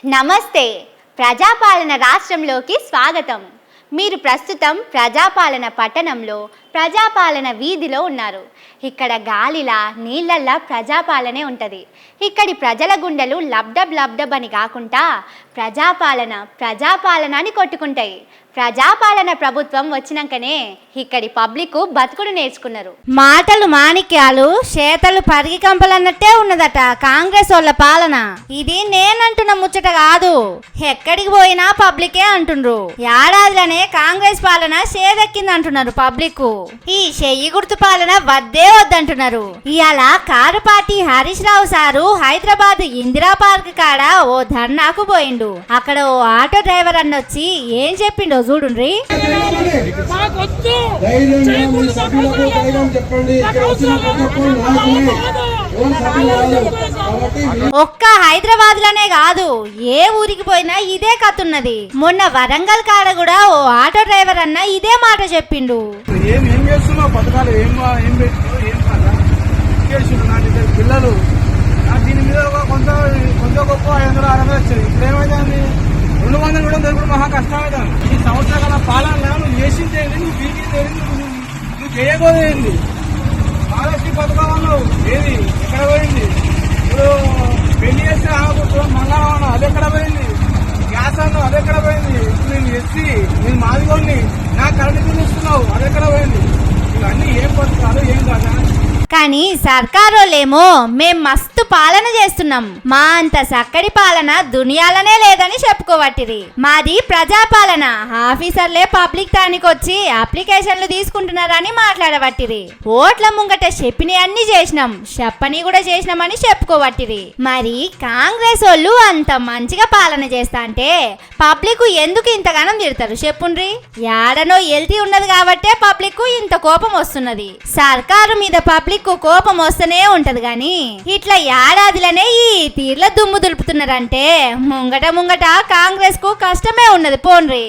నమస్తే ప్రజాపాలన రాష్ట్రంలోకి స్వాగతం. మీరు ప్రస్తుతం ప్రజాపాలన పట్టణంలో ప్రజాపాలన వీధిలో ఉన్నారు. ఇక్కడ గాలిలా నీళ్ళల్లా ప్రజాపాలనే ఉంటుంది. ఇక్కడి ప్రజల గుండెలు లబ్డబ్ లబ్డబ్ అని కాకుండా ప్రజాపాలన అని కొట్టుకుంటాయి. ప్రజాపాలన ప్రభుత్వం వచ్చినాకనే ఇక్కడి పబ్లిక్ బతుకుడు నేర్చుకున్నారు. మాటలు మాణిక్యాలు, చేతలు పరిగి కంపలన్నట్టే ఉన్నదట కాంగ్రెస్ వాళ్ళ పాలన. ఇది నేనంటున్న ముచ్చట కాదు, ఎక్కడికి పోయినా పబ్లికే అంటుండ్రు. ఏడాదిలోనే కాంగ్రెస్ పాలన చేదెక్కింది అంటున్నారు పబ్లిక్. ఈ చెయ్యి గుర్తు పాలన వద్దే వద్దంటున్నారు. ఇవాళ car party Harish Rao sir Hyderabad Indira park కాడ ఓ ధర్నాకు పోయిండు. అక్కడ ఓ ఆటో డ్రైవర్ అన్నొచ్చి ఏం చెప్పిండో చూడుండ్రి. ఒక్క హైదరాబాద్ లోనే కాదు, ఏ ఊరికి పోయినా ఇదే కతున్నది. మొన్న వరంగల్ కాడ కూడా ఓ ఆటో డ్రైవర్ అన్న ఇదే మాట చెప్పిండు. పిల్లలు దీని మీద కొంత గొప్ప 500-600 వచ్చాయి. ఇప్పుడు ఏమైంది, 200 కూడా దొరకడం మహా కష్టమైంది. ఈ సంవత్సరాల పాలన నువ్వు చేసింది ఏంటి, నువ్వు పీకింది ఏంటి, నువ్వు చేయబోయేది మహాలక్ష్మి పథకం అన్నావు, ఏది ఎక్కడ పోయింది? ఇప్పుడు పెళ్లి చేస్తే ఆగకూడదు మంగళవారం అది ఎక్కడ పోయింది? గ్యాస్ అన్నావు అది ఎక్కడ పోయింది? ఇప్పుడు నేను ఎస్సీ, నేను మాదిగోడిని, నాకు కరెంటు బిల్లు ఇస్తున్నావు అది ఎక్కడ పోయింది? ఇవన్నీ ఏం పథకాలు ఏం కాదా? కానీ సర్కారోళ్ళేమో మేం మస్తు పాలన చేస్తున్నాం, మా అంత చక్కటి పాలన దునియాలనే లేదని చెప్పుకోవట్టిరి. మాది ప్రజాపాలన, ఆఫీసర్లే పబ్లిక్ తానికొచ్చి అప్లికేషన్లు తీసుకుంటున్నారని మాట్లాడబట్టిరి. ఓట్ల ముంగట చెప్పిని అన్ని చేసినాం, చెప్పని కూడా చేసినామని చెప్పుకోవట్టిరి. మరి కాంగ్రెస్ వాళ్ళు అంత మంచిగా పాలన చేస్తా అంటే పబ్లిక్ ఎందుకు ఇంతగానం తిడతారు చెప్పుండ్రి? ఏడనో ఎల్తీ ఉన్నది కాబట్టే పబ్లిక్ ఇంత కోపం వస్తున్నది. సర్కారు మీద పబ్లిక్ కోపం వస్తూనే ఉంటది గాని ఇట్లా ఏడాదిలోనే ఈ తీర్ల దుమ్ము దులుపుతున్నారంటే ముంగట కాంగ్రెస్ కు కష్టమే ఉన్నది పోన్రి.